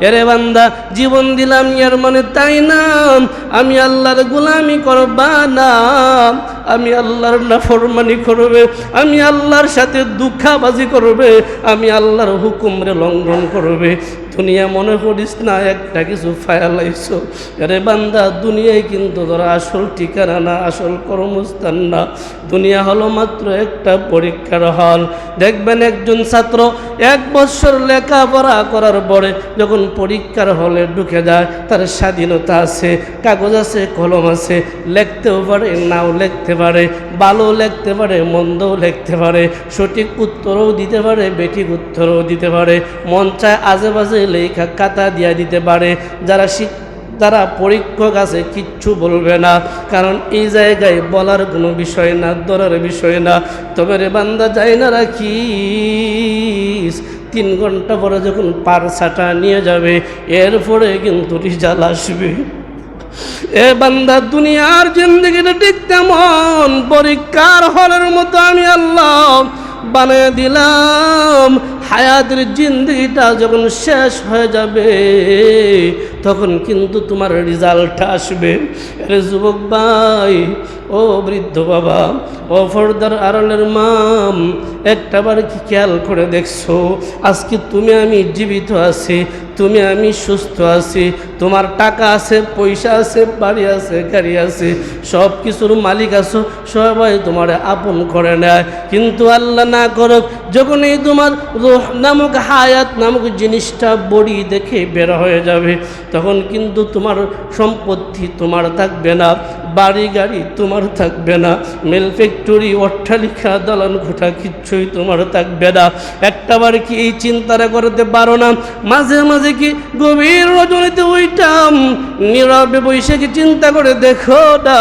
এরে বান্দা, জীবন দিলাম এর মানে তাই না আমি আল্লাহর গোলামি করবা না, আমি আল্লাহর নাফরমানি করবে, আমি আল্লাহর সাথে দুঃখাবাজি করবে, আমি আল্লাহর হুকুমরে লঙ্ঘন করবে। দুনিয়া মনে করিস না একটা কিছু ফায়ালাইছো। আরে বান্দা, দুনিয়ায় কিন্তু তোরা আসল ঠিকানা না, আসল কর্মস্থান না। দুনিয়া হলো মাত্র একটা পরীক্ষার হল। দেখবেন একজন ছাত্র 1 বছর লেখাপড়া করার পরে যখন পরীক্ষার হলে ঢুকে যায়, তার স্বাধীনতা আছে, কাগজ আছে, কলম আছে, লিখতেও পারে, নাও লিখতে পারে, ভালো লিখতে পারে, মন্দও লিখতে পারে, সঠিক উত্তরও দিতে পারে, বেঠিক উত্তরও দিতে পারে, মন চায় আজে বাজে লেখা কাতা দিয়া দিতে পারে। যারা পরীক্ষক আছে কিচ্ছু বলবে না, কারণ এই জায়গায় বলার কোনো বিষয় না, ধরার বিষয় না। তবে রে বান্দা, যাই না রাখিস 3 ঘন্টা পরে যখন পারছাটা নিয়ে যাবে, এরপরে কিন্তু রিজাল্ট আসবে। এ বান্দা, দুনিয়ার জিন্দগিটা ঠিক তেমন পরীক্ষার হলের মতো আমি আল্লাহ বানিয়ে দিলাম। হায়াতের জিন্দগিটা যখন শেষ হয়ে যাবে, তখন কিন্তু তোমার রেজাল্ট আসবে। আরে যুবক ভাই, ও বৃদ্ধ বাবা, ও ফর্দার আড়ালের মাম, একটাবার কি খেয়াল করে দেখছো আজকে তুমি আমি জীবিত আছি, তুমি আমি সুস্থ আছি, তোমার টাকা আছে, পয়সা আছে, বাড়ি আছে, গাড়ি আছে, সব কিছুর মালিক আছো, সবাই তোমার আপন করে নেয়। কিন্তু আল্লাহ না করুক, যখন এই তোমার রূহ নামক হায়াত নামক জিনিসটা বডি দেখে বের হয়ে যাবে, তখন কিন্তু তোমার সম্পত্তি তোমার থাকবে না, বাড়ি গাড়ি তোমার থাকবে না, মিল ফ্যাক্টরি, অট্টালিকা, দালান কোঠা কিচ্ছুই তোমার থাকবে না। একটাবার কি এই চিন্তাটা করতে পারো না? মাঝে মাঝে কি গভীর রজনীতে ওইটাম নীরবে বসে কি চিন্তা করে দেখো না,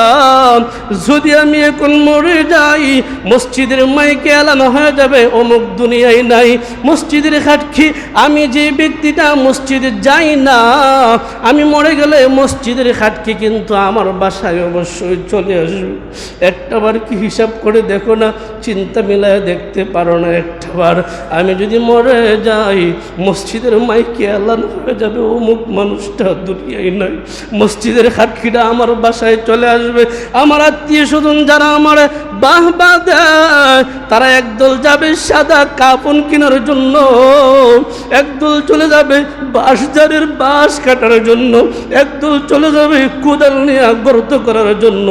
যদি আমি এখন মরে যাই, মসজিদের মাইকে এলানো হয়ে যাবে অমুক দুনিয়ায় নাই, মসজিদের সাক্ষী আমি যে ব্যক্তিটা মসজিদে যাই না, আমি মরে গেলে মসজিদের সাক্ষী কিন্তু আমার বাসায় অবশ্যই চলে আসবে। একটাবার কি হিসাব করে দেখো না, চিন্তা মিলায় দেখতে পারো না একটাবার? আমি যদি মরে যাই, মসজিদের মাইকে এলান হয়ে যাবে অমুক মানুষটা দুনিয়ায় নাই, মসজিদের সাক্ষীটা আমার বাসায় চলে আসবে। আমার আত্মীয় স্বজন যারা আমার বাহবা দেয়, তারা একদল যাবে সাদা কাপড় কেনার জন্য, একদল চলে যাবে বাঁশঝাড়ের বাঁশ কাটার জন্য, একদল চলে যাবে কোদাল নিয়ে গর্ত করার জন্য।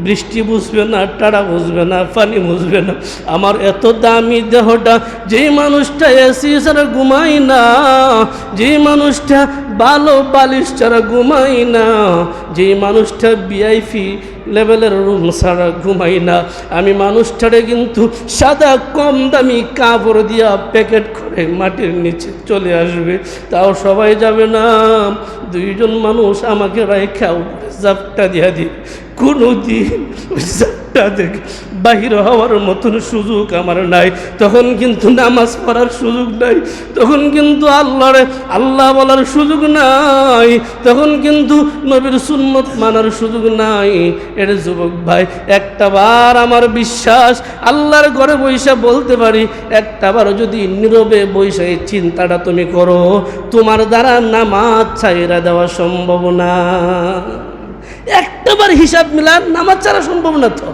বৃষ্টি বুঝবে না, টাড়া বুঝবে না, পানি বুঝবে না। আমার এত দামি দেহটা, যেই মানুষটা এসি ছাড়া ঘুমাই না, যেই মানুষটা ভালো বালিশ ছাড়া ঘুমাই না, যেই মানুষটা ভিআইপি লেভেলের রুম ছাড়া ঘুমাই না, আমি মানুষটারে কিন্তু সাদা কম দামি কাপড় দিয়া প্যাকেট করে মাটির নিচে চলে আসবে। তাও সবাই যাবে না, 2 জন মানুষ আমাকে রাইখা জাপটা দিয়া দিবে। কোনোদিন ওই জাপটা দেখে বাহির হওয়ার মতন সুযোগ আমার নাই, তখন কিন্তু নামাজ পড়ার সুযোগ নাই, তখন কিন্তু আল্লাহ বলার সুযোগ নাই, তখন কিন্তু নবীর সুন্নত মানার সুযোগ নাই। এর যুবক ভাই, একটাবার আমার বিশ্বাস আল্লাহর ঘরে বৈশা বলতে পারি, একটাবার যদি নীরবে বৈশা এই চিন্তাটা তুমি করো, তোমার দ্বারা নামাজ ছাইরা দেওয়া সম্ভব না। একটাবার হিসাব মিলান, নামাজ ছাড়া সম্ভব না। তো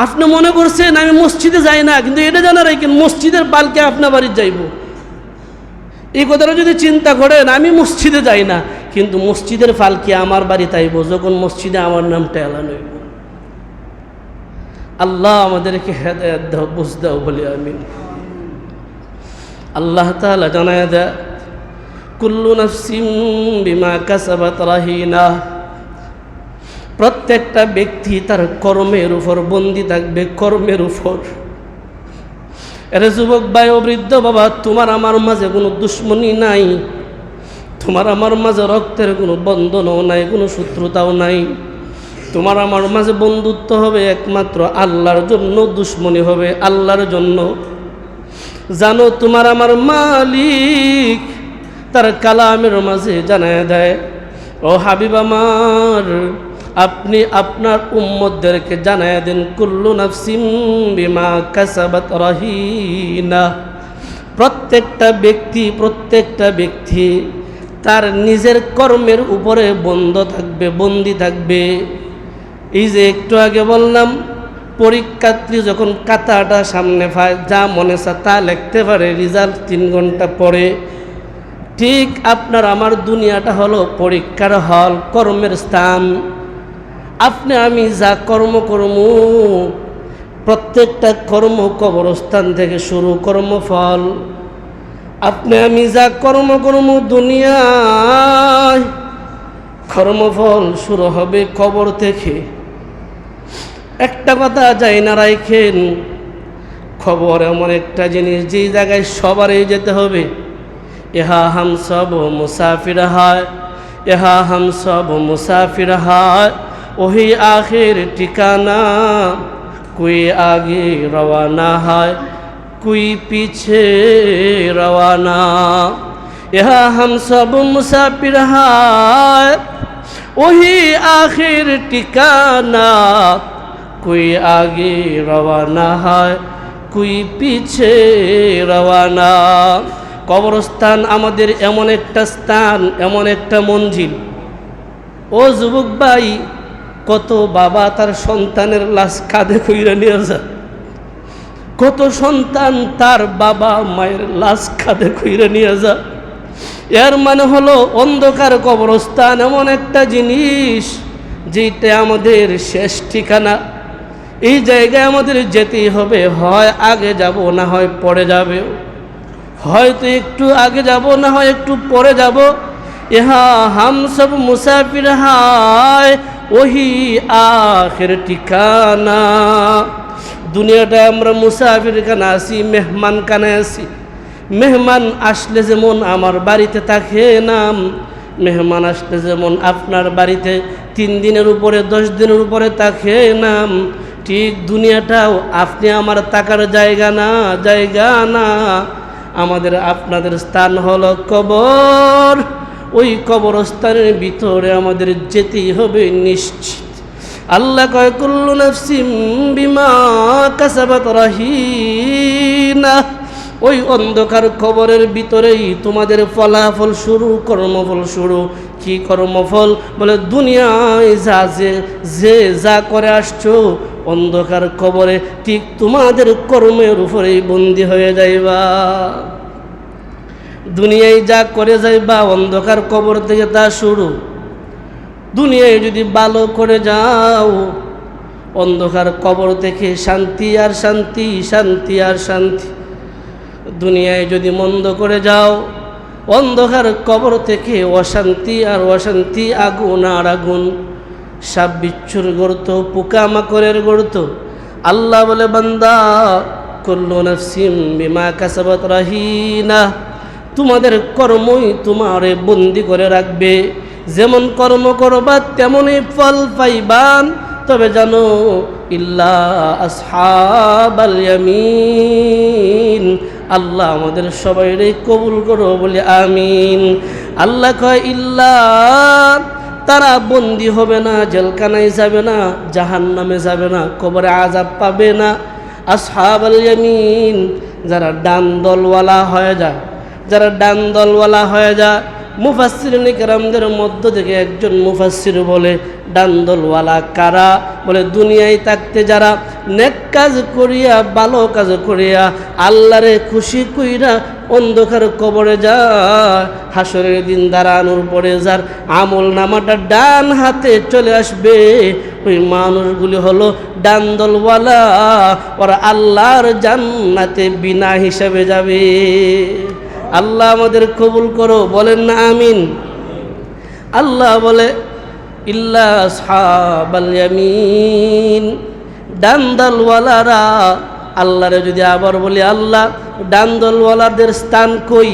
আপনি মনে করছেন আমি মসজিদে যাই না, কিন্তু এটা জানা রাখেন মসজিদের পালকে আপনার বাড়ির যাইব, এই কথাটা যদি চিন্তা করেন আমি মসজিদে যাই না, কিন্তু মসজিদের পালকে আমার বাড়ি তাইব যখন মসজিদে আমার নামটা এলান হইব। আল্লাহ আমাদেরকে হেদায়েত দাও, বুঝ দাও বলি আমিন। আল্লাহ তাআলা জানায় দেয়, কুল্লু নাফসিন বিমা কাসাবাত রাহিনা, প্রত্যেকটা ব্যক্তি তার কর্মের উপর বন্দী থাকবে, কর্মের উপর। এরে যুবক ভাই ও বৃদ্ধ বাবা, তোমার আমার মাঝে কোনো দুশ্মনী নাই, তোমার আমার মাঝে রক্তের কোনো বন্ধনও নাই, কোনো শত্রুতাও নাই। তোমার আমার মাঝে বন্ধুত্ব হবে একমাত্র আল্লাহর জন্য, দুশ্মনী হবে আল্লাহর জন্য। জানো তোমার আমার মালিক তার কালামের মাঝে জানায় দেয়, ও হাবিব আমার, আপনি আপনার উম্মতদেরকে জানায় দেন, কুল্লু নাফসিন বিমা কাসাবাত রাহিনা, প্রত্যেকটা ব্যক্তি তার নিজের কর্মের উপরে বন্দী থাকবে। এই যে একটু আগে বললাম, পরীক্ষার্থী যখন খাতাটা সামনে পায়, যা মনে চায় তা লিখতে পারে, রেজাল্ট 3 ঘন্টা পরে। ঠিক আপনার আমার দুনিয়াটা হলো পরীক্ষার হল, কর্মের স্থান। আপনি আমি যা কর্ম করব, প্রত্যেকটা কর্ম কবরস্থান থেকে শুরু, কর্মফল। আপনি আমি যা কর্ম করব দুনিয়ায়, কর্মফল শুরু হবে কবর থেকে। একটা কথা যাই না রাখেন, খবর এমন একটা জিনিস যেই জায়গায় সবারই যেতে হবে। ইহা হাম সব মুসাফির হয়, ইহা হাম সব মুসাফির হয়, ওহি আখির ঠিকানা। कोई आगे रवाना है, कोई पीछे रवाना। यहाँ हम सब मुसाफिर हैं, वही आखिर ठिकाना। कोई आगे रवाना है, कोई पीछे रवाना। কবরস্থান আমাদের এমন একটা স্থান, এমন একটা মঞ্জিল। ও যুবক ভাই, কত বাবা তার সন্তানের লাশ কাঁধে কইরা নিয়ে যায়, কত সন্তান তার বাবা মায়ের লাশ কাঁধে কইরা নিয়ে যায়। এর মানে হলো অন্ধকার কবরস্থান এমন একটা জিনিস যেটা আমাদের শেষ ঠিকানা। এই জায়গায় আমাদের যেতেই হবে, হয় আগে যাব না হয় পরে যাবে, হয়তো একটু আগে যাব না হয় একটু পরে যাব। ইহা হাম সব মুসাফির হায়, ওহি আখির ঠিকানা। দুনিয়াটা আমরা মুসাফির খানা আছি, মেহমান খানা আছি। মেহমান আসলে যেমন আমার বাড়িতে থাকে না, মেহমান আসলে যেমন আপনার বাড়িতে 3 দিনের উপরে 10 দিনের উপরে থাকে না, ঠিক দুনিয়াটাও আপনি আমার থাকার জায়গা না। আমাদের আপনাদের স্থান হলো কবর। ওই কবরস্থানের ভিতরে আমাদের যেতেই হবে নিশ্চিত। আল্লাহ কয় কুল্লু নাফসিম বিমা কাসাবাত রাহিনা। ওই অন্ধকার কবরের ভিতরেই তোমাদের ফলাফল শুরু, কর্মফল শুরু। কি কর্মফল? বলে দুনিয়ায় যা করে আসছো, অন্ধকার কবরে ঠিক তোমাদের কর্মের উপরেই বন্দী হয়ে যাইবা। দুনিয়ায় যা করে যাইবা, অন্ধকার কবর থেকে তা শুরু। দুনিয়ায় যদি ভালো করে যাও, অন্ধকার কবর থেকে শান্তি আর শান্তি, শান্তি আর শান্তি। দুনিয়ায় যদি মন্দ করে যাও, অন্ধকার কবর থেকে অশান্তি আর অশান্তি, আগুন আর আগুন। সাপ বিচ্ছুর গর্ত, পোকামাকড়ের গর্ত। আল্লাহ বলে বান্দা কুল্লু নাফসিম বিমা কাসাবাত রাহিনা। তোমাদের কর্মই তোমারে বন্দি করে রাখবে। যেমন কর্ম করবা তেমনই ফল পাইবান। তবে জানো ইল্লা আসহাবাল ইয়ামিন। আল্লাহ আমাদের সবাইরে কবুল করো বলে আমিন। আল্লাহ কয় ইল্লা, তারা বন্দি হবে না, জেলখানায় যাবে না, জাহান্নামে যাবে না, কবরে আযাব পাবে না। আসহাবাল ইয়ামিন, যারা ডান দলওয়ালা হয়ে যায়, যারা ডান দলওয়ালা হয়ে যায়। মুফাসসিরিন কিরামদের মধ্য থেকে একজন মুফাসসির বলে ডান দলওয়ালা কারা? বলে দুনিয়ায় থাকতে যারা নেক কাজ করিয়া, ভালো কাজ করিয়া, আল্লাহরে খুশি কইরা অন্ধকার কবরে যায়, হাসরের দিন দাঁড়ানোর পরে যার আমল নামাটা ডান হাতে চলে আসবে, ওই মানুষগুলি হলো ডান দলওয়ালা। ওরা আল্লাহর জান্নাতে বিনা হিসাবে যাবে। আল্লাহ আমাদের কবুল করো, বলেন না আমিন। আল্লাহ বলে ইল্লা আসহাবাল ইয়ামিন, ডান দলওয়ালারা। আল্লাহরে যদি আবার বলি, আল্লাহ ডান দলওয়ালাদের স্থান কই?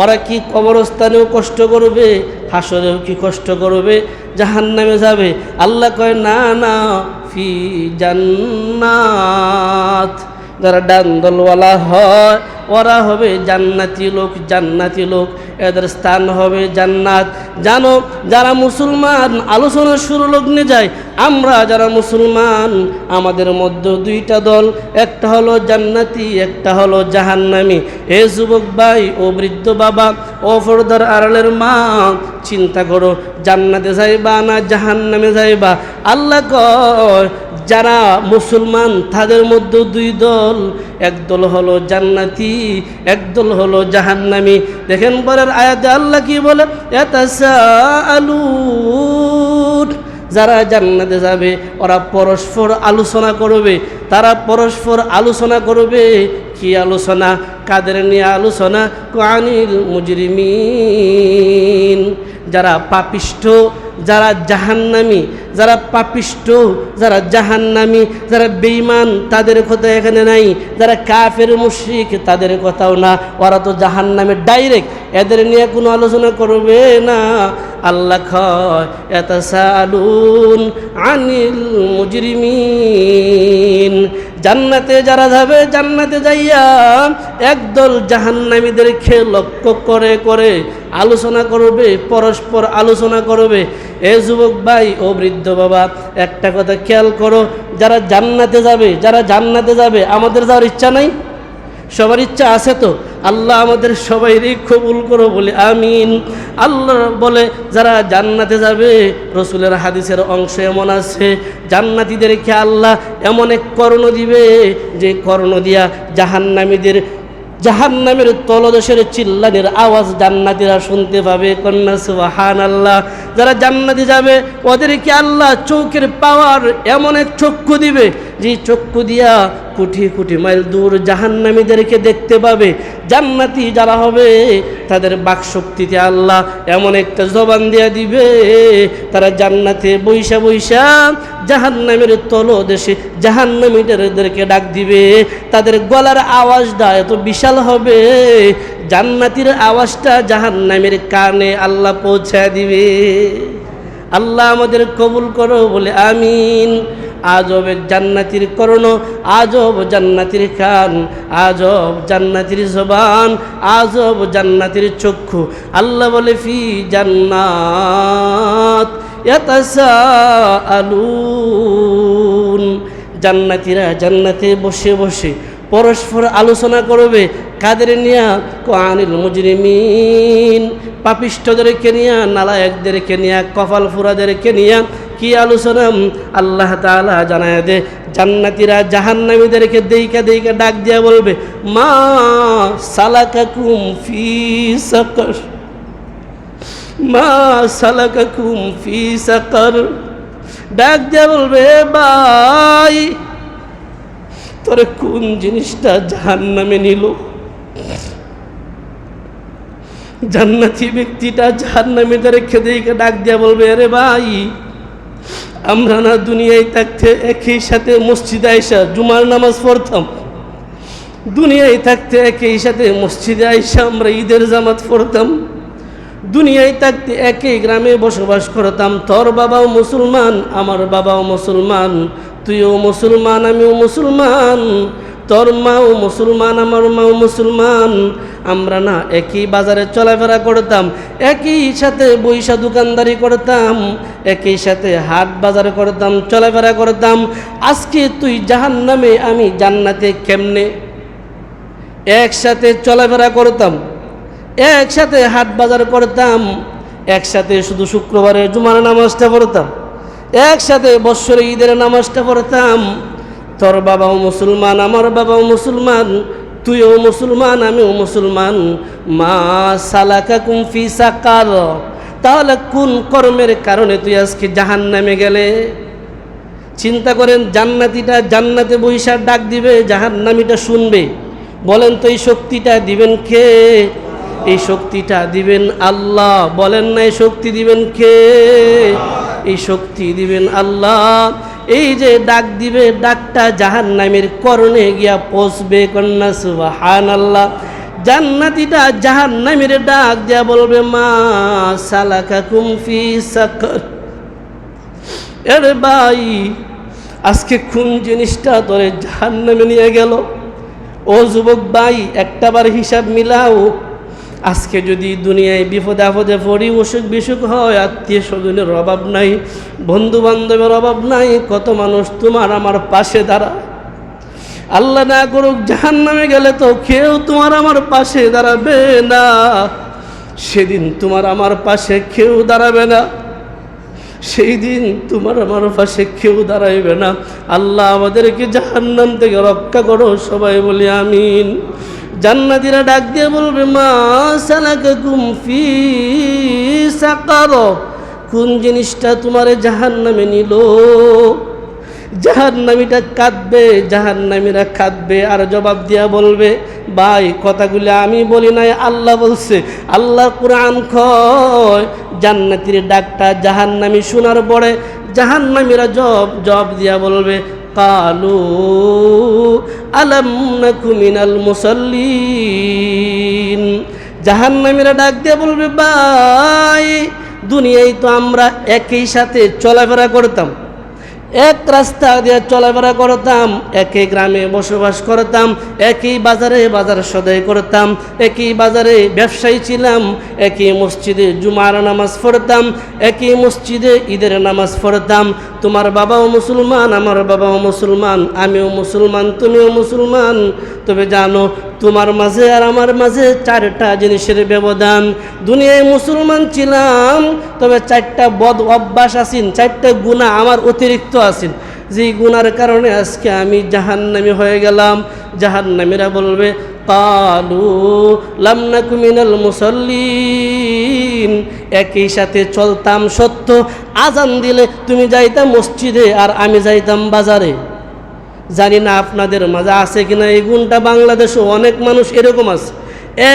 ওরা কি কবরস্থানেও কষ্ট করবে, হাসরেও কি কষ্ট করবে, জাহান্নামে যাবে? আল্লাহ কয় না না, ফি জান্নাত। যারা ডান দলওয়ালা হয় ওরা হবে জান্নাতি লোক, জান্নাতি লোক। এদের স্থান হবে জান্নাত। জানো, যারা মুসলমান আলোচনা শুরু লগ্নে যায়, আমরা যারা মুসলমান আমাদের মধ্যে দুইটা দল, একটা হলো জান্নাতি, একটা হলো জাহান্নামী। এ যুবক ভাই, ও বৃদ্ধ বাবা, ও পর্দার আড়ালের মা, চিন্তা করো, জান্নাতে যাইবা না জাহান্নামে যাইবা? আল্লাহ কয় যারা মুসলমান তাদের মধ্যে দুই দল, এক দল হলো জান্নাতি, এক দল হলো জাহান্নামী। দেখেন পরের আয়াতে আল্লাহ কি বলে, ইয়াতাসাআলুন, যারা জান্নাতে যাবে ওরা পরস্পর আলোচনা করবে। তারা পরস্পর আলোচনা করবে। কি আলোচনা? কাদের নিয়ে আলোচনা? আনিল মুজরিমিন, যারা পাপিষ্ঠ, যারা জাহান্নামী, যারা পাপিষ্ঠ, যারা জাহান্নামী, যারা বেঈমান, তাদের কথা এখানে নাই। যারা কাফের মুশরিক তাদের কথাও না, ওরা তো জাহান্নামে ডাইরেক্ট, এদের নিয়ে কোনো আলোচনা করবে না। আল্লাহ কয় ইয়াতাসাআলুন আনিল মুজরিমিন, জান্নাতে যারা যাবে, জান্নাতে যাইয়া একদল জাহান্নামীদেরকে লক্ষ্য করে করে আলোচনা করবে, পরস্পর আলোচনা করবে। এ যুবক ভাই, ও বৃদ্ধ বাবা, একটা কথা খেয়াল করো, যারা জান্নাতে যাবে, যারা জান্নাতে যাবে, আমাদের যাওয়ার ইচ্ছা নাই? সবার ইচ্ছা আছে তো? আল্লাহ আমাদের সবাইরই কবুল করো বলে আমিন। আল্লাহ বলে যারা জান্নাতে যাবে, রসুলের হাদিসের অংশ এমন আছে, জান্নাতীদেরকে আল্লাহ এমন এক কর্ণ দিবে, যে কর্ণ দিয়া জাহান্নামের তলদেশের চিল্লানির আওয়াজ জান্নাতীরা শুনতে পাবে। কন্যা সুবহানাল্লাহ। যারা জান্নাতে যাবে ওদেরকে আল্লাহ চোখের পাওয়ার এমন এক চক্ষু দিবে, যে চক্ষু দিয়া কোটি কোটি মাইল দূর জাহান্নামীদেরকে দেখতে পাবে। জান্নাতি যারা হবে তাদের বাকশক্তিতে আল্লাহ এমন একটা জবান দিয়া দিবে, তারা জান্নাতে বৈশা বৈশা জাহান্নামের তলদেশে জাহান্নামীদেরকে ডাক দিবে। তাদের গলার আওয়াজটা এত বিশাল হবে, জান্নাতীর আওয়াজটা জাহান্নামের কানে আল্লাহ পৌঁছায় দিবে। আল্লাহ আমাদের কবুল করো বলে আমিন। আজব জান্নাতির কর্ণ, আজব জান্নাতির কান, আজব জান্নাতির জবান, আজব জান্নাতির চক্ষু। আল্লাহ বলে ফি জান্নাত ইয়াতাসাআলুন, জান্নাতীরা জান্নাতে বসে বসে পরস্পর আলোচনা করবে। কাদের নিয়া? আনিল মুজরিমিন, পাপিষ্ঠদেরকে নিয়া, নালায়েকদেরকে নিয়া, কপাল ফুরাদেরকে নিয়া। কি আলোচনা? আল্লাহ তাআলা জানায় দে, জান্নাতীরা জাহান্নামীদেরকে দেইকা দেইকা ডাক দিয়া বলবে, মা সালাকাকুম ফি সাকার, মা সালাকাকুম ফি সাকার। ডাক দিয়া বলবে, ভাই তোরে কোন জিনিসটা জাহান্নামে নিল? জান্নাতি ব্যক্তিটা জাহান্নামীদেরকে দেইকা ডাক দিয়া বলবে, আরে ভাই, আমরা না দুনিয়ায় থাকতে একই সাথে মসজিদে আইসা জুমার নামাজ পড়তাম, দুনিয়ায় থাকতে একই সাথে মসজিদে আইসা আমরা ঈদের জামাত পড়তাম, দুনিয়ায় থাকতে একই গ্রামে বসবাস করতাম। তোর বাবাও মুসলমান, আমার বাবাও মুসলমান, তুইও মুসলমান, আমিও মুসলমান, তোর মাও মুসলমান, আমার মাও মুসলমান। আমরা না একই বাজারে চলাফেরা করতাম, একই সাথে বৈশা দোকানদারি করতাম, একই সাথে হাট বাজার করতাম, চলাফেরা করতাম। আজকে তুই জাহান্নামে, আমি জান্নাতে, কেমনে? একসাথে চলাফেরা করতাম, একসাথে হাট বাজার করতাম, একসাথে শুধু শুক্রবারে জুমার নামাজটা পড়তাম, একসাথে বৎসরে ঈদের নামাজটা পড়তাম। তোর বাবাও মুসলমান, আমার বাবাও মুসলমান, তুইও মুসলমান, আমিও মুসলমান। মা সালাকাকুম ফি সাকার, তাহলে কোন কর্মের কারণে তুই আজকে জাহান্নামে গেলে? চিন্তা করেন, জান্নাতীটা জান্নাতে বৈশা ডাক দিবে, জাহান্নামীটা শুনবে। বলেন তো এই শক্তিটা দিবেন কে? এই শক্তিটা দিবেন আল্লাহ। বলেন না এই শক্তি দিবেন কে? এই শক্তি দিবেন আল্লাহ। এই যে ডাক দিবে, ডাকটা জাহান্নামের কর্ণে গিয়া পৌঁছবে। কন্যা সুবহানাল্লাহ। জান্নাতীটা জাহান্নামের ডাক দিয়া বলবে, মা সালাকাকুম ফি সাকার। আরে ভাই, আজকে কোন জিনিসটা তোরে জাহান্নামে নিয়ে গেল? ও যুবক ভাই, একটাবার হিসাব মিলাও। আজকে যদি দুনিয়ায় বিপদে আপদে পড়ি, অসুখ বিসুখ হয়, আত্মীয় স্বজনের অভাব নাই, বন্ধু বান্ধবের অভাব নাই, কত মানুষ তোমার আমার পাশে দাঁড়ায়। আল্লাহ না করুক জাহান্নামে গেলে তো কেউ তোমার আমার পাশে দাঁড়াবে না। সেদিন তোমার আমার পাশে কেউ দাঁড়াবে না, সেই দিন তোমার আমার পাশে কেউ দাঁড়াইবে না। আল্লাহ আমাদেরকে জাহান্নাম থেকে রক্ষা করো, সবাই বলি আমিন। জান্নাতীরা ডাক দিয়ে বলবে, মা সালাকাকুম ফি সাকার, কোন জিনিসটা তোমারে জাহান্নামে নিল? জাহান্নামীটা কাঁদবে, জাহান্নামীরা কাঁদবে আর জবাব দিয়া বলবে, ভাই কথাগুলো আমি বলি নাই, আল্লাহ বলছে। আল্লাহ কুরআন কয়, জান্নাতীর ডাকটা জাহান্নামী শোনার পরে জাহান্নামীরা জবাব দিয়া বলবে, কালু আলাম নাকু মিনাল মুসাল্লিন। জাহান্নামীরা ডাক দিয়ে বলবে, ভাই দুনিয়ায় তো আমরা একই সাথে চলাফেরা করতাম, এক রাস্তা দিয়ে চলাফেরা করতাম, একই গ্রামে বসবাস করতাম, একই বাজারে বাজার সদাই করতাম, একই বাজারে ব্যবসায়ী ছিলাম, একই মসজিদে জুমার নামাজ পড়তাম, একই মসজিদে ঈদের নামাজ পড়তাম। তোমার বাবাও মুসলমান, আমার বাবাও মুসলমান, আমিও মুসলমান, তুমিও মুসলমান। তবে জানো, তোমার মাঝে আর আমার মাঝে 4টা জিনিসের ব্যবধান। দুনিয়ায় মুসলমান ছিলাম, তবে 4টা বদ অভ্যাস আছেন, 4টা গুনাহ আমার অতিরিক্ত আছেন, যেই গুনার কারণে আজকে আমি জাহান্নামী হয়ে গেলাম। জাহান্নামীরা বলবে, কালু লাম নাকু মিনাল মুসাল্লিন। একই সাথে চলতাম সত্য, আজান দিলে তুমি যাইতাম মসজিদে আর আমি যাইতাম বাজারে। জানি না আপনাদের মাঝে আছে কিনা এই গুণটা, বাংলাদেশে অনেক মানুষ এরকম আছে,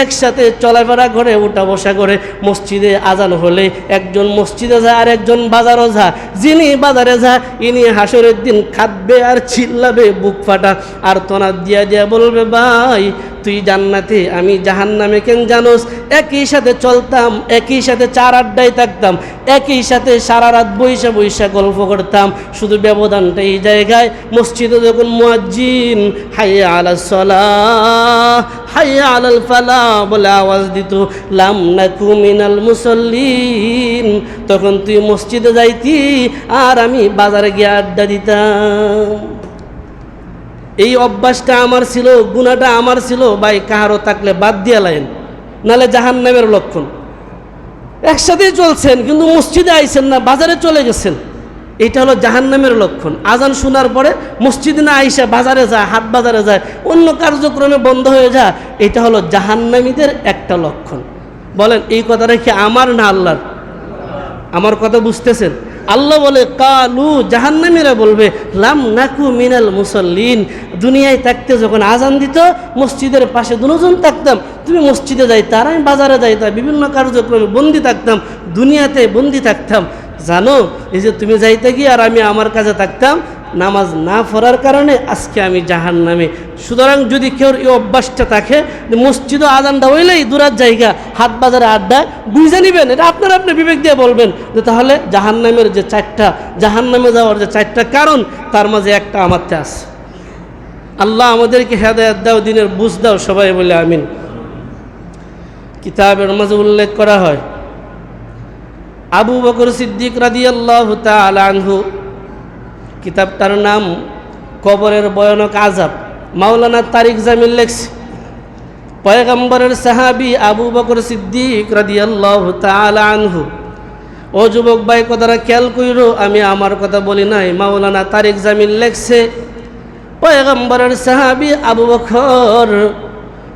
একসাথে চলাফেরা করে, উঠা বসা করে। মসজিদে আজান হলে একজন মসজিদে যায় আর একজন বাজারও যায়। যিনি বাজারে যায় ইনি হাসরের দিন খাদবে আর চিল্লাবে বুক ফাটা, আর তোনার দিয়া দিয়া বলবে, ভাই তুই জান্নাতে আমি জাহান্নামে কেন জানোস? একই সাথে চলতাম, একই সাথে 4 আড্ডায় থাকতাম, একই সাথে সারা রাত বৈশা বৈশা গল্প করতাম। শুধু ব্যবধানটা এই জায়গায়, মসজিদে যখন মুয়াজ্জিন হাইয়া আলাস সালাহ হাইয়া আলাল ফালাহ বলে আওয়াজ দিত, লাম নাকু মিনাল মুসাল্লিন, তখন তুই মসজিদে যাইতি আর আমি বাজারে গিয়ে আড্ডা দিতাম। এই অভ্যাসটা আমার ছিল, গুনাহটা আমার ছিল। ভাই কাহারও থাকলে বাদ দিয়া লাইন, নালে জাহান্নামের লক্ষণ। একসাথেই চলছেন কিন্তু মসজিদে আইছেন না, বাজারে চলে গেছেন, এটা হলো জাহান্নামের লক্ষণ। আজান শোনার পরে মসজিদে না আইসা বাজারে যায়, হাট বাজারে যায়, অন্য কার্যক্রমে বন্ধ হয়ে যায়, এটা হলো জাহান্নামীদের একটা লক্ষণ। বলেন এই কথাটা কি আমার না আল্লাহর? আমার কথা বুঝতেছেন? আল্লাহ বলে, কালু জাহান্নামীরা বলবে, লাম নাকু মিনাল মুসাল্লিন। দুনিয়ায় থাকতে যখন আজান দিত মসজিদের পাশে দুজন থাকতাম, তুমি মসজিদে যাইতা আর আমি বাজারে যাইতাম, বিভিন্ন কার্যক্রমে বন্দি থাকতাম, দুনিয়াতে বন্দি থাকতাম। জানো, এই যে তুমি যাইতে গিয়ে আর আমি আমার কাছে থাকতাম, নামাজ না পড়ার কারণে আজকে আমি জাহান্নামে। সুতরাং যদি কেউ এই অভ্যাসটা থাকে, মসজিদও আজানটা হইলেই দূরের জায়গা, হাট বাজারে আড্ডা, বুঝে নিবেন, এটা আপনার আপনি বিবেক দিয়ে বলবেন যে তাহলে জাহান্নামের যে 4টা, জাহান্নামে যাওয়ার যে 4টা কারণ, তার মাঝে একটা আমারতে আছে। আল্লাহ আমাদেরকে হেদায়েত দাও, দিনের বুঝ দাও, সবাই বলে আমিন। কিতাবের মাঝে উল্লেখ করা হয়, আবু বকর সিদ্দিক রাদিয়াল্লাহু তাআলা আনহু, কিতাবটার নাম কবরের ভয়ানক আযাব, মাওলানা তারিক জামিল লেখছে। পয়গম্বরের সাহাবী আবু বকর সিদ্দিক রাদিয়াল্লাহু তাআলা আনহু। ও যুবক ভাই, কথাটা খেয়াল কইরো, আমি আমার কথা বলি নাই, মাওলানা তারিক জামিল লেখছে। পয়গম্বরের সাহাবী আবু বকর,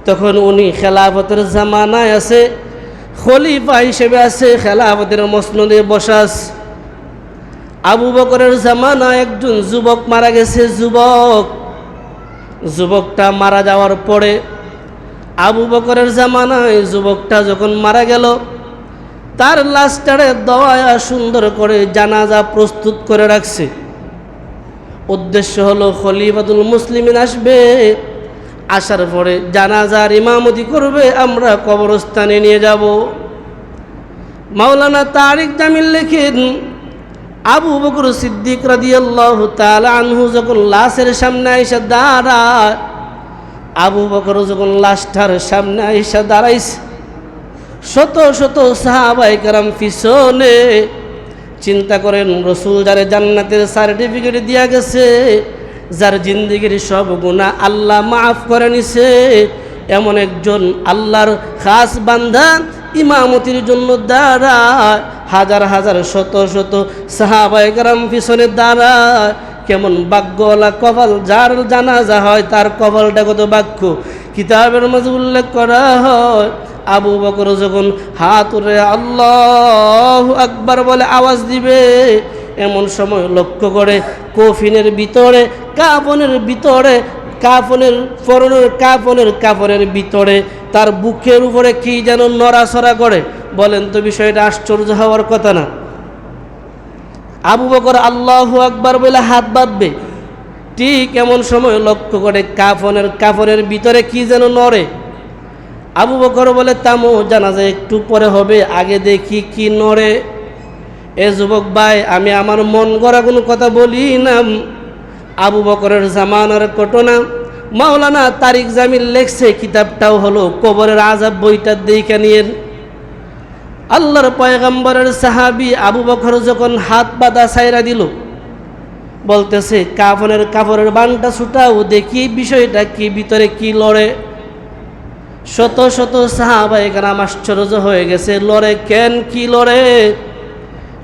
তখন উনি খেলাফতের জামানায় আছে, খলিফা হিসেবে আছে, খেলাফতের মসনদে বসাস। আবু বকরের জামানায় একজন যুবক মারা গেছে। যুবকটা মারা যাওয়ার পরে আবু বকরের জামানায় যুবকটা যখন মারা গেল, তার লাশটারে দওয়ায়া সুন্দর করে জানাজা প্রস্তুত করে রাখছে। উদ্দেশ্য হলো খলিফাতুল মুসলিমিন আসবে, আসার পরে জানাজার ইমামতি করবে, আমরা কবরস্থানে নিয়ে যাব। মাওলানা তারিক জামিল লেখেন, আবু বকর সিদ্দিক রাদিয়াল্লাহু তাআলা আনহু যখন লাশের সামনে আইসা দাঁড়ায়, আবু বকর যখন লাশটার সামনে আইসা দাঁড়াইছে, শত শত সাহাবায়ে কেরাম পিছনে। চিন্তা করেন, রসুল যারে জান্নাতের সার্টিফিকেট দিয়া গেছে, যার জিন্দেগির সব গুনাহ আল্লাহ মাফ করে নিছে, এমন একজন আল্লাহর খাস বান্দা ইমামতির জন্য দাঁড়ায়, হাজার হাজার শত শত সাহাবায়ে কেরাম পিছনে দাঁড়ায়। কেমন ভাগ্যওয়ালা কপাল, যার জানাজা হয় তার কপালটা কত ভাগ্য। কিতাবের মাঝে উল্লেখ করা হয়, আবু বকর যখন হাত উঠে আল্লাহু আকবার বলে আওয়াজ দিবে, এমন সময় লক্ষ্য করে কফিনের ভিতরে, কাফনের ভিতরে, কাফনের ভিতরে তার বুকের উপরে কি যেন নড়াচড়া করে। বলেন তো, বিষয়টা আশ্চর্য হওয়ার কথা না? আবু বকর আল্লাহু আকবার বলে হাত বাঁধবে, ঠিক এমন সময় লক্ষ্য করে কাফনের ভিতরে কি যেন নড়ে। আবু বকর বলে থামো, জানাজা একটু পরে হবে, আগে দেখি কি নড়ে। এ যুবক ভাই, আমি আমার মন গড়া কোনো কথা বলি না। আবু বকরের জামানার ঘটনা মাওলানা তারিক জামিল লেখছে, কিতাবটাও হলো কবরের আযাব, বইটা দেখে নিয়ে। আল্লাহর পয়গম্বরের সাহাবী আবু বকর যখন হাত বাঁধা ছাইরা দিল, বলতেছে কাফনের কাপড়ের বানটা ছুটাও, দেখি বিষয়টা কি, ভিতরে কি লড়ে। শত শত সাহাবায়ে কেরাম আশ্চর্য হয়ে গেছে, লড়ে কেন, কি লড়ে?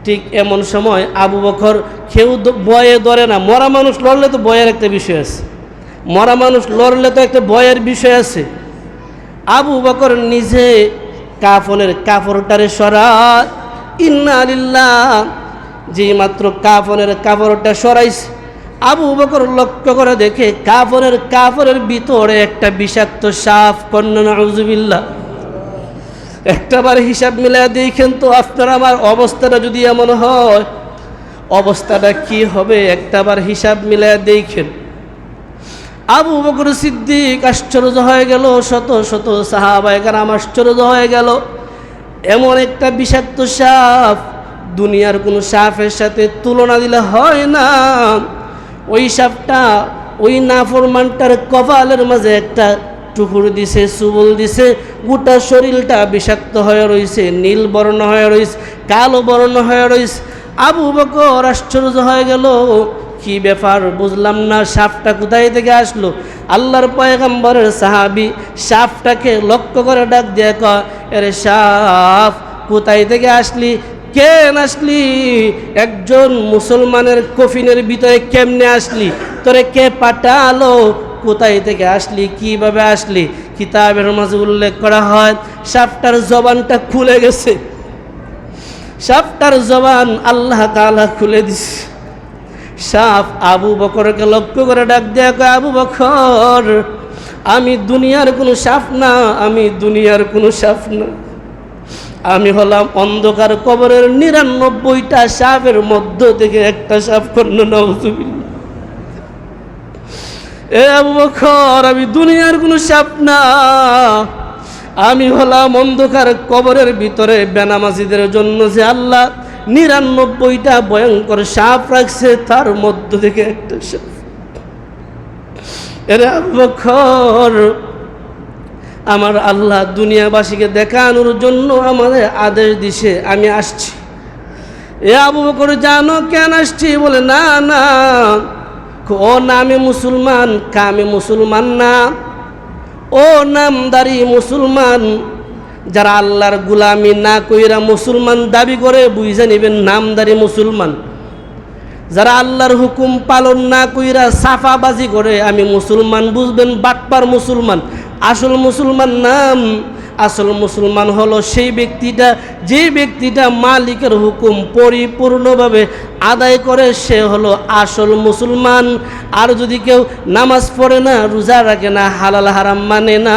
ঠিক এমন সময় আবু বকর, কেউ ভয়ে ধরে না। মরা মানুষ লড়লে তো ভয়ের একটা বিষয় আছে, মরা মানুষ লড়লে তো একটা ভয়ের বিষয় আছে। আবু বকর নিজে কাফনের কাপড়টারে সরায়, ইন্না লিল্লাহ, যে মাত্র কাফনের কাপড়টা সরাইছে, আবু বকর লক্ষ্য করে দেখে কাপড়ের ভিতরে একটা বিষাক্ত সাপ। কন্যা নাউজুবিল্লাহ। একটাবার হিসাব মিলায় দেখেন তো, আপনার আমার অবস্থাটা যদি এমন হয়, অবস্থাটা কি হবে? একটাবার হিসাব মিলায় দেখেন। আবু বকর সিদ্দিক আশ্চর্য হয়ে গেল, শত শত সাহাবায়ে কেরাম আশ্চর্য হয়ে গেল। এমন একটা বিষাক্ত সাপ, দুনিয়ার কোনো সাপের সাথে তুলনা দিলে হয় না। ওই সাপটা ওই নাফরমানটার কপালের মাঝে একটা টুকুর দিছে, চুবল দিছে, গোটা শরীরটা বিষাক্ত হয়ে রয়েছে, নীল বর্ণ হয়ে রয়েছে, কালো বর্ণ হয়ে রয়েছে। আবু বকর আশ্চর্য হয়ে গেল, কি ব্যাপার বুঝলাম না, সাপটা কোথায় থেকে আসলো? আল্লাহর পয়গম্বরের সাহাবী সাপটাকে লক্ষ্য করে ডাক দিয়ে কয়, আরে সাপ, কোথায় থেকে আসলি, কেন আসলি? একজন মুসলমানের কফিনের ভিতরে কেমনে আসলি? তোরে কে পাঠালো? কোথায় থেকে আসলি, কিভাবে আসলি? কিতাবের মাঝে উল্লেখ করা হয়, সাপটার জবানটা খুলে গেছে। সাপটার জবান আল্লাহ তাআলা খুলে দিছে। সাপ আবু বকরকে লক্ষ্য করে ডাক দেয়া কয়, আবু বকর, আমি দুনিয়ার কোনো সাপ না, আমি দুনিয়ার কোনো সাপ না, আমি হলাম অন্ধকার কবরের ৯৯টা সাপের মধ্য থেকে একটা সাপ। কন্যা নাউজুবিল্লাহ। এ আবু বকর, আমি দুনিয়ার কোনো সাপ না, আমি হলাম অন্ধকার কবরের ভিতরে বেনামাজিদের জন্য যে আল্লাহ ৯৯টা ভয়ঙ্কর সাপ রাখছে, তার মধ্য থেকে একটা সাপ। এরে আবু বকর, আমার আল্লাহ দুনিয়াবাসীকে দেখানোর জন্য আমাদের আদেশ দিছে, আমি আসছি। এ আবু বকর, জানো কেন আসছি? বলে না না, ও নামে মুসলমান, কামে মুসলমান না, ও নামদারি মুসলমান। যারা আল্লাহর গোলামি না কইরা মুসলমান দাবি করে, বুঝে নেবেন নামদারি মুসলমান। যারা আল্লাহর হুকুম পালন না কইরা সাফাবাজি করে, আমি মুসলমান বুঝবেন বাটপার মুসলমান। আসল মুসলমান নাম, আসল মুসলমান হলো সেই ব্যক্তিটা, যে ব্যক্তিটা মালিকের হুকুম পরিপূর্ণভাবে আদায় করে, সে হলো আসল মুসলমান। আর যদি কেউ নামাজ পড়ে না, রোজা রাখে না, হালাল হারাম মানে না,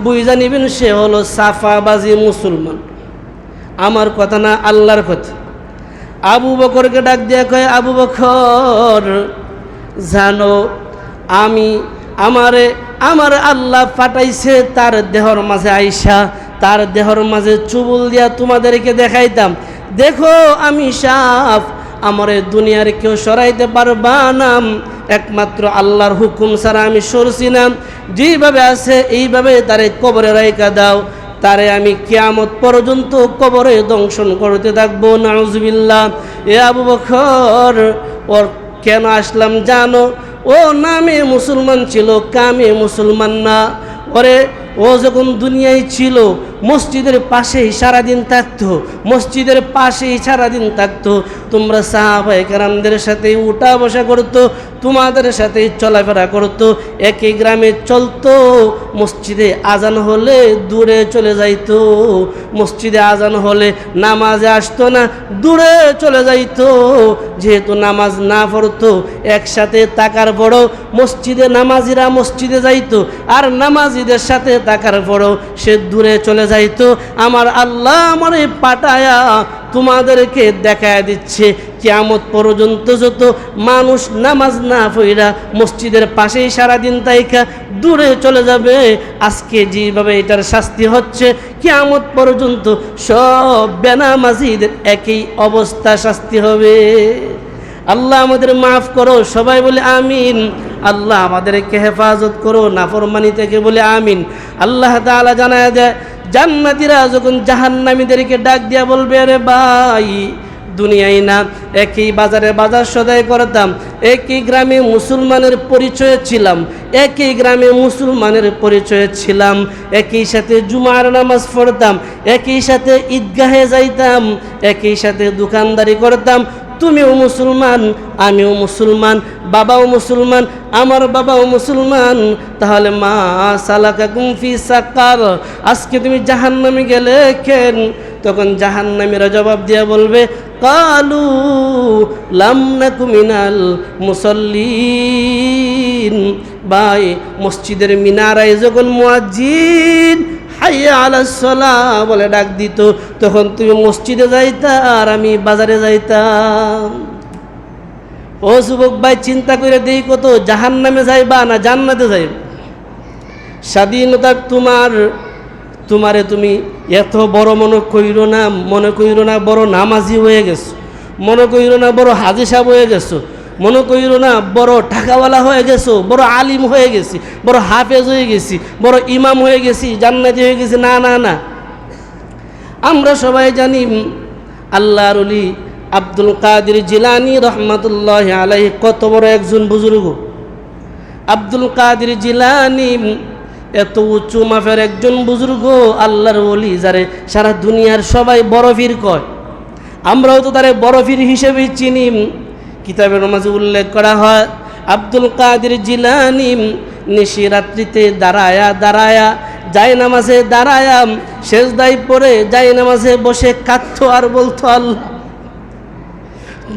বুঝা নিবেন সে হলো সাফাবাজি মুসলমান। আমার কথা না, আল্লাহর কথা। আবু বকরকে ডাক দিয়া কয়, আবু বকর, জানো আমার আল্লাহ পাঠাইছে তার দেহর মাঝে আইসা, তার দেহর মাঝে চুবুল দিয়া তোমাদেরকে দেখাইতাম, দেখো আমি সাপ, আমারে দুনিয়ার কেউ সরাইতে পারবা না, একমাত্র আল্লাহর হুকুম ছাড়া আমি সরছি না। যেভাবে আছে এইভাবে তারে কবরে রাইখা দাও। তারে আমি কিয়ামত পর্যন্ত কবরে দংশন করতে থাকবো। নাউজুবিল্লাহ। এ আবু বকর, ওর কেন আসলাম জানো? ও নামে মুসলমান ছিল, কামে মুসলমান না। ওরে ও যখন দুনিয়ায় ছিল মসজিদের পাশেই সারাদিন থাকতো, মসজিদের পাশেই সারাদিন থাকতো। তোমরা সাহাবায়ে কেরামদের সাথে উঠা বসা করতো, তোমাদের সাথে চলাফেরা করতো, একই গ্রামে চলতো। মসজিদে আজান হলে দূরে চলে যাইতো, মসজিদে আজান হলে নামাজে আসতো না, দূরে চলে যাইতো। যেহেতু নামাজ না পড়তো, একসাথে থাকার পরও মসজিদে নামাজিরা মসজিদে যাইতো, আর নামাজিদের সাথে থাকার পরও সে দূরে চলে যাইতো। আমার আল্লাহ আমারে পাঠায়া তোমাদেরকে দেখায় দিচ্ছে, কিয়ামত পর্যন্ত যত মানুষ নামাজ না পড়া মসজিদের পাশেই সারাদিন তাইকা দূরে চলে যাবে, আজকে যেভাবে এটার শাস্তি হচ্ছে, কিয়ামত পর্যন্ত সব বেনামাজিদের একই অবস্থা শাস্তি হবে। আল্লাহ আমাদের মাফ করো, সবাই বলে আমিন। আল্লাহ আমাদেরকে হেফাজত করো নাফরমানি থেকে, বলে আমিন। আল্লাহ তাআলা জানায় দেয়, জান্নাতীরা যখন জাহান্নামীদেরকে ডাক দিয়া বলবে, আরে ভাই, দুনিয়ায় না একই বাজারে বাজার সদাই করতাম, একই গ্রামে মুসলমানের পরিচয় ছিলাম, একই গ্রামে মুসলমানের পরিচয় ছিলাম, একই সাথে জুমার নামাজ পড়তাম, একই সাথে ঈদগাহে যাইতাম, একই সাথে দোকানদারি করতাম, তুমিও মুসলমান, আমিও মুসলমান, বাবাও মুসলমান, আমার বাবাও মুসলমান, তাহলে মা সালাকাকুম ফি সাকার, আজকে তুমি জাহান্নামে গেলে কেন? তখন জাহান্নামীরা জবাব দিয়া বলবে, কালু লাম নাকু মিনাল মুসাল্লিন। ভাই, মসজিদের মিনারায় যখন মুয়াজ্জিন হাইয়া আলাস সালাহ বলে ডাক দিত, তখন তুমি মসজিদে যাইতা আর আমি বাজারে যাইতাম। ও যুবক ভাই, চিন্তা করে দেই, কত জাহান্নামে যাইবা না জান্নাতে যাইবা? স্বাধীনতা তোমারে তুমি এত বড় মনে কইরো না, মনে কইরো না বড় নামাজি হয়ে গেছো, মনে কইরো না বড় হাজি সাহেব হয়ে গেছো, মনে কইরো না বড় টাকাওয়ালা হয়ে গেছো, বড় আলিম হয়ে গেছি, বড় হাফেজ হয়ে গেছি, বড় ইমাম হয়ে গেছি, জান্নাতি হয়ে গেছি। না না না, আমরা সবাই জানি আল্লাহর ওলি আব্দুল কাদের জিলানী রহমাতুল্লাহি আলাইহি কত বড় একজন বুজুর্গ। আব্দুল কাদের জিলানী এত উঁচু মাপের একজন বুজুর্গ, আল্লাহর ওলি, যারে সারা দুনিয়ার সবাই বড় পীর কয়। আমরাও তো তারে বড় পীর হিসেবে চিনি। কিতাবের মাঝে উল্লেখ করা হয়, আব্দুল কাদের জিলানী নিশি রাত্রিতে দাঁড়ায়া দাঁড়ায়া যায় নামাজে দাঁড়ায়া সেজদায় পড়ে যায় নামাজে বসে কাঁদতো আর বলতো, আল্লাহ,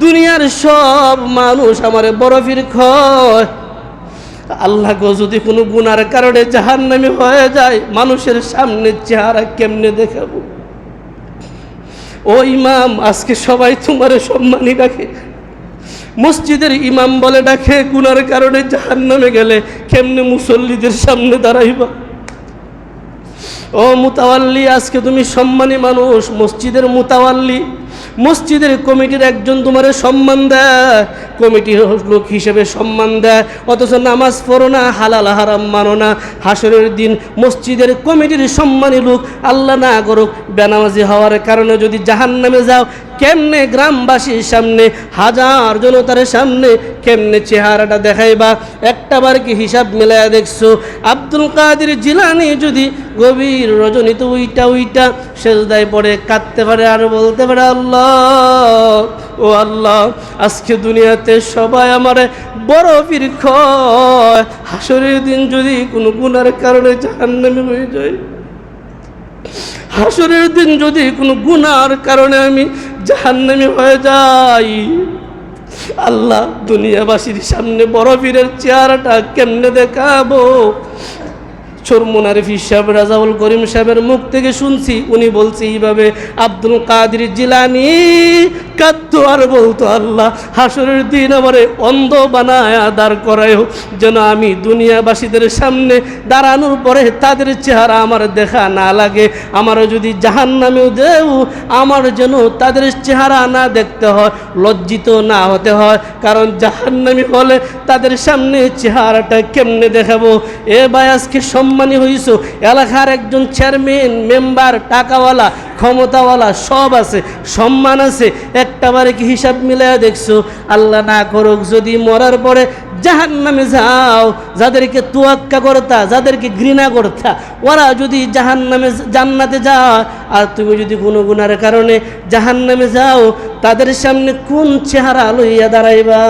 দুনিয়ার সব মানুষ আমারে বড় পীর কয়, আল্লাহ গো, যদি কোনো গুনার কারণে জাহান্নামী হয়ে যায়, মানুষের সামনে চেহারা কেমনে দেখাবো? ও ইমাম, আজকে সবাই তোমারে সম্মানী ডাকে, মসজিদের ইমাম বলে ডাকে, গুনার কারণে জাহান্নামে গেলে কেমনে মুসল্লিদের সামনে দাঁড়াইবা? ও মুতাওয়াল্লি, আজকে তুমি সম্মানী মানুষ, মসজিদের মুতাওয়াল্লি, মসজিদের কমিটির একজন তোমারে সম্মান দেয়, কমিটির লোক হিসেবে সম্মান দেয়, অথচ নামাজ পড়ো না, হালাল হারাম মানো না। হাসরের দিন মসজিদের কমিটির সম্মানী লোক, আল্লাহ না করুক, বেনামাজি হওয়ার কারণে যদি জাহান্নামে যাও, কেমনে গ্রামবাসীর সামনে, হাজার জনতার সামনে কেমনে চেহারাটা দেখাইবা? একটাবার কি হিসাব মিলায়া দেখছো? আব্দুল কাদের জিলানী যদি গভীর রজনীতে উইটা সেজদায় পড়ে কাঁদতে পারে আর বলতে পারে, আল্লাহ, ও আল্লাহ, আজকে দুনিয়াতে সবাই আমারে বড় পীর কয়, হাসরের দিন যদি কোনো গুনার কারণে জাহান্নামে হয়ে যায়, হাসরের দিন যদি কোনো গুনার কারণে আমি জাহান্নামী হয়ে যাই, আল্লাহ, দুনিয়াবাসীর সামনে বড় পীরের চেহারাটা কেমনে দেখাবো? চরমুনার পীর সাহেব রাজাউল করিম সাহেবের মুখ থেকে শুনছি, উনি বলছে এইভাবে, আব্দুল কাদের জিলানী কাঁদতো আর বলতো, আল্লাহ হাসরের দিন আমারে অন্ধ বানায় দাঁড় করায়, যেন আমি দুনিয়াবাসীদের সামনে দাঁড়ানোর পরে তাদের চেহারা আমার দেখা না লাগে। আমারও যদি জাহান্নামেও দেও, আমার যেন তাদের চেহারা না দেখতে হয়, লজ্জিত না হতে হয়। কারণ জাহান্নামী হলে তাদের সামনে চেহারাটা কেমনে দেখাবো? এ ভাই, আজকে সম্মানী হইছো, এলাকার একজন চেয়ারম্যান, মেম্বার, টাকাওয়ালা, ক্ষমতাওয়ালা সব আছে, সম্মান আছে, একটাবারে কি হিসাব মিলাইয়া দেখছো? আল্লাহ না করুক যদি মরার পরে জাহান্নামে যাও, যাদেরকে তোয়াক্কা করতা, যাদেরকে ঘৃণা করতা, ওরা যদি জাহান্নামে জান্নাতে যায়, আর তুমি যদি কোনো গুনার কারণে জাহান্নামে যাও, তাদের সামনে কোন চেহারা লইয়া দাঁড়াইবা?